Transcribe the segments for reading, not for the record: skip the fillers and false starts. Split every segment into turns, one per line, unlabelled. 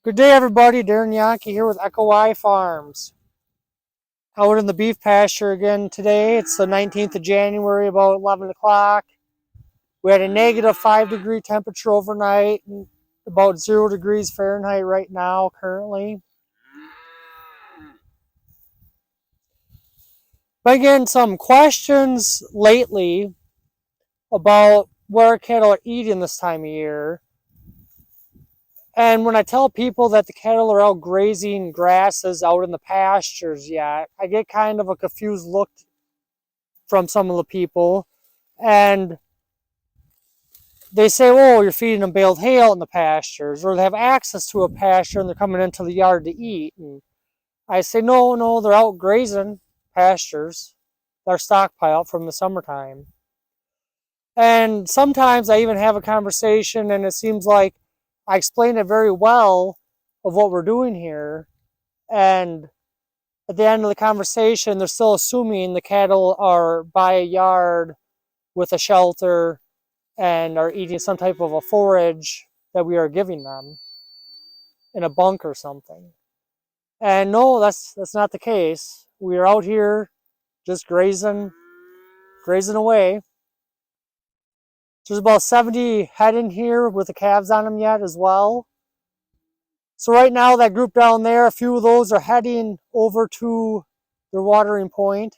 Good day, everybody. Darren Yankee here with Echo Y Farms. Out in the beef pasture again today. It's the 19th of January, about 11 o'clock. We had a negative 5-degree temperature overnight, and about 0 degrees Fahrenheit right now, currently. Been getting some questions lately about what our cattle are eating this time of year. And when I tell people that the cattle are out grazing grasses out in the pastures yet, I get kind of a confused look from some of the people. And they say, oh, you're feeding them baled hay out in the pastures, or they have access to a pasture and they're coming into the yard to eat. And I say, no, they're out grazing pastures. They're stockpiled from the summertime. And sometimes I even have a conversation and it seems like I explain it very well of what we're doing here. And at the end of the conversation, they're still assuming the cattle are by a yard with a shelter and are eating some type of a forage that we are giving them in a bunk or something. And no, that's not the case. We are out here just grazing away. There's about 70 head in here with the calves on them yet as well. So right now that group down there, a few of those are heading over to their watering point.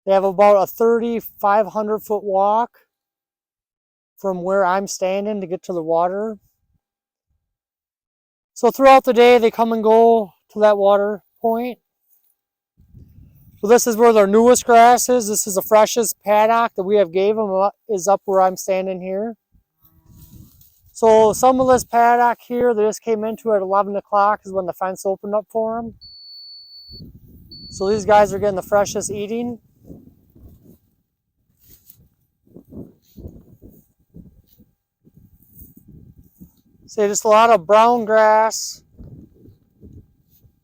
They have about a 3,500 foot walk from where I'm standing to get to the water. So throughout the day they come and go to that water point. So this is where their newest grass is. This is the freshest paddock that we have gave them, is up where I'm standing here. So some of this paddock here, they just came into at 11 o'clock is when the fence opened up for them. So these guys are getting the freshest eating. So just a lot of brown grass.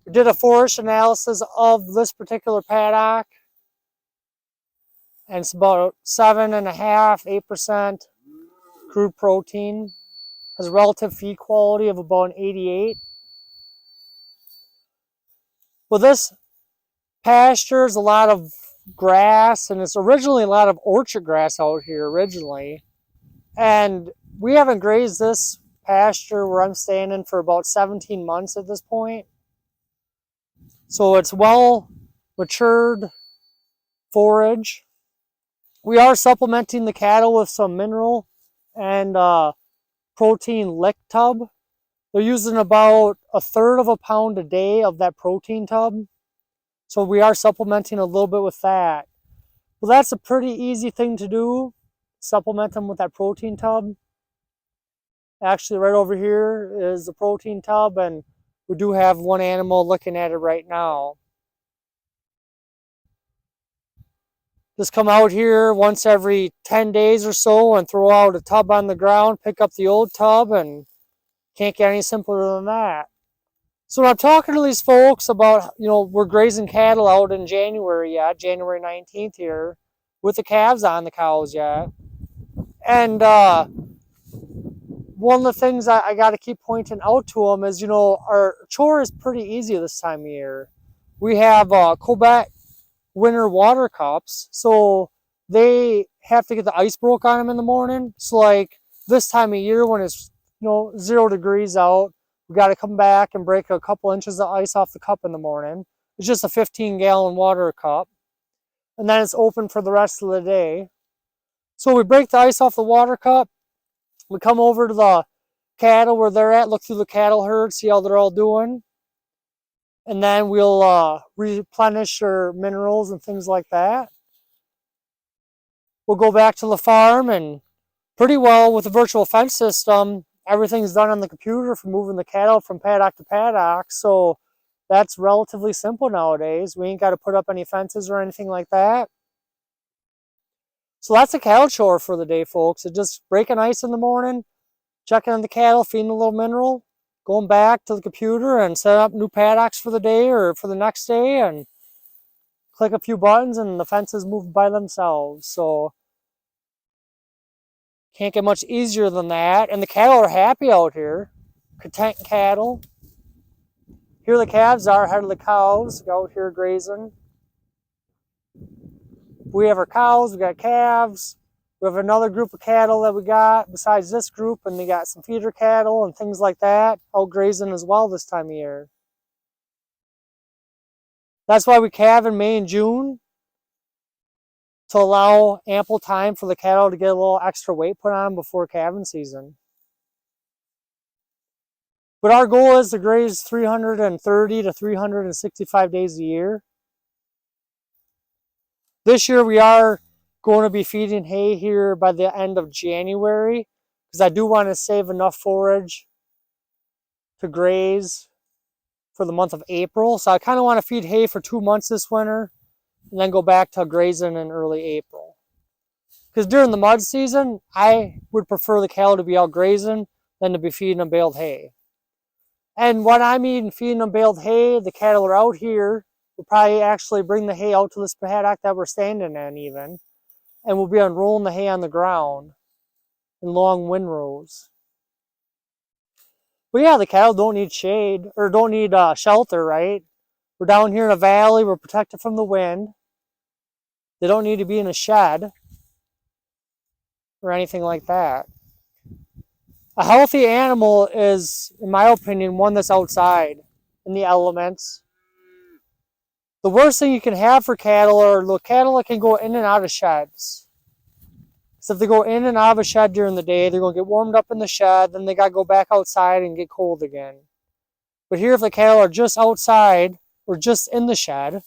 We did a forage analysis of this particular paddock, and it's about 7.5%, 8% crude protein. Has a relative feed quality of about an 88. Well, this pasture is a lot of grass, and it's originally a lot of orchard grass out here originally. And we haven't grazed this pasture where I'm standing for about 17 months at this point. So it's well matured forage. We are supplementing the cattle with some mineral and protein lick tub. They're using about 1/3 of a pound a day of that protein tub. So we are supplementing a little bit with that. Well, that's a pretty easy thing to do. Supplement them with that protein tub. Actually, right over here is the protein tub, and we do have one animal looking at it right now. Just come out here once every 10 days or so and throw out a tub on the ground, pick up the old tub, and can't get any simpler than that. So when I'm talking to these folks about, we're grazing cattle out in January yet, January 19th here, with the calves on the cows yet. And one of the things I got to keep pointing out to them is, our chore is pretty easy this time of year. We have Quebec winter water cups, so they have to get the ice broke on them in the morning. So like this time of year when it's 0 degrees out, we got to come back and break a couple inches of ice off the cup in the morning. It's just a 15-gallon water cup, and then it's open for the rest of the day. So we break the ice off the water cup. We come over to the cattle where they're at, look through the cattle herd, see how they're all doing. And then we'll replenish their minerals and things like that. We'll go back to the farm, and pretty well with the virtual fence system, everything's done on the computer for moving the cattle from paddock to paddock. So that's relatively simple nowadays. We ain't got to put up any fences or anything like that. So that's a cattle chore for the day, folks. It's just breaking ice in the morning, checking on the cattle, feeding a little mineral, going back to the computer and set up new paddocks for the day or for the next day, and click a few buttons and the fences move by themselves. So can't get much easier than that. And the cattle are happy out here. content cattle. Here the calves are ahead of the cows out here grazing. We have our cows, we got calves. We have another group of cattle that we got besides this group, and they got some feeder cattle and things like that out grazing as well this time of year. That's why we calve in May and June, to allow ample time for the cattle to get a little extra weight put on them before calving season. But our goal is to graze 330 to 365 days a year. This year we are going to be feeding hay here by the end of January, because I do want to save enough forage to graze for the month of April. So I kind of want to feed hay for 2 months this winter and then go back to grazing in early April. Because during the mud season, I would prefer the cattle to be out grazing than to be feeding them baled hay. And when I mean feeding them baled hay, the cattle are out here. We'll probably actually bring the hay out to this paddock that we're standing in even. And we'll be unrolling the hay on the ground in long windrows. But yeah, the cattle don't need shade, or don't need shelter, right? We're down here in a valley. We're protected from the wind. They don't need to be in a shed or anything like that. A healthy animal is, in my opinion, one that's outside in the elements. The worst thing you can have for cattle are the cattle that can go in and out of sheds. So if they go in and out of a shed during the day, they're going to get warmed up in the shed, then they got to go back outside and get cold again. But here, if the cattle are just outside or just in the shed, I'm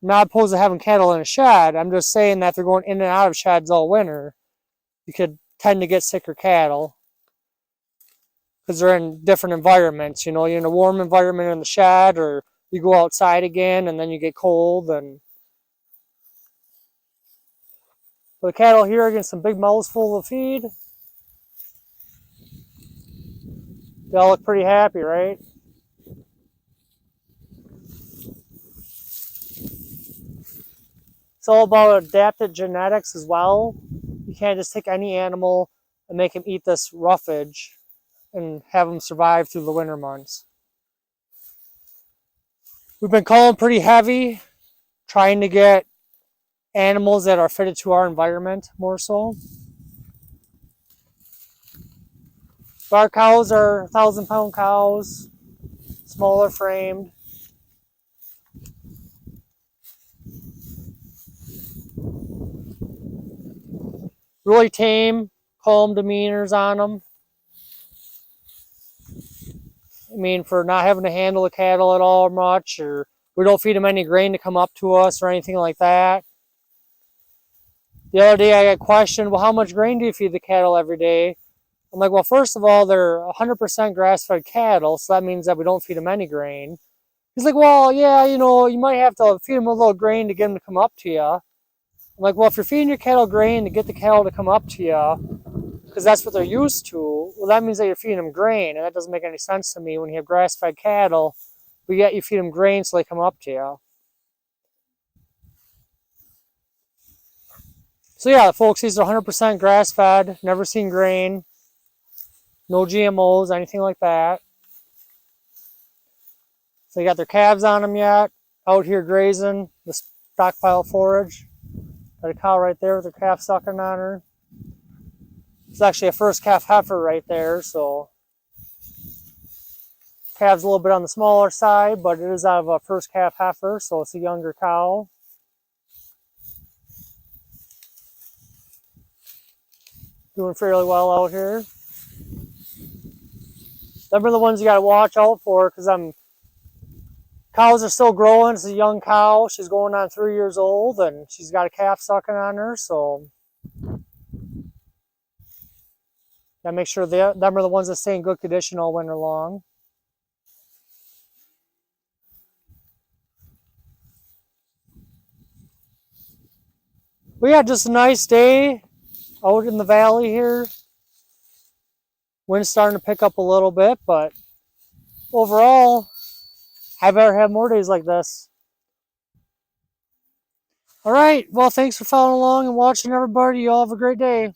not opposed to having cattle in a shed. I'm just saying that they're going in and out of sheds all winter. You could tend to get sicker cattle because they're in different environments. You know, you're in a warm environment in the shed, or you go outside again and then you get cold. And the cattle here are getting some big mouths full of feed. They all look pretty happy, right? It's all about adapted genetics as well. You can't just take any animal and make them eat this roughage and have them survive through the winter months. We've been calling pretty heavy, trying to get animals that are fitted to our environment more so. Our cows are 1,000-pound cows, smaller framed. Really tame, calm demeanors on them. I mean, for not having to handle the cattle at all much, or we don't feed them any grain to come up to us or anything like that. The other day I got questioned, well, how much grain do you feed the cattle every day? I'm like, well, first of all, they're 100% grass-fed cattle, so that means that we don't feed them any grain. He's like, well, yeah, you know, you might have to feed them a little grain to get them to come up to you. I'm like, well, if you're feeding your cattle grain to get the cattle to come up to you, because that's what they're used to, well, that means that you're feeding them grain, and that doesn't make any sense to me when you have grass-fed cattle, but yet you feed them grain so they come up to you. So yeah, folks, these are 100% grass-fed, never seen grain, no GMOs, anything like that. So they got their calves on them yet, out here grazing the stockpile forage. Got a cow right there with her calf sucking on her. It's actually a first calf heifer right there, so calf's a little bit on the smaller side, but it is out of a first calf heifer, so it's a younger cow. Doing fairly well out here. Them are the ones you got to watch out for, because cows are still growing. It's a young cow. She's going on 3 years old, and she's got a calf sucking on her, so gotta make sure them are the ones that stay in good condition all winter long. But yeah, just a nice day out in the valley here. Wind's starting to pick up a little bit, but overall, I better have more days like this. All right, well, thanks for following along and watching, everybody. You all have a great day.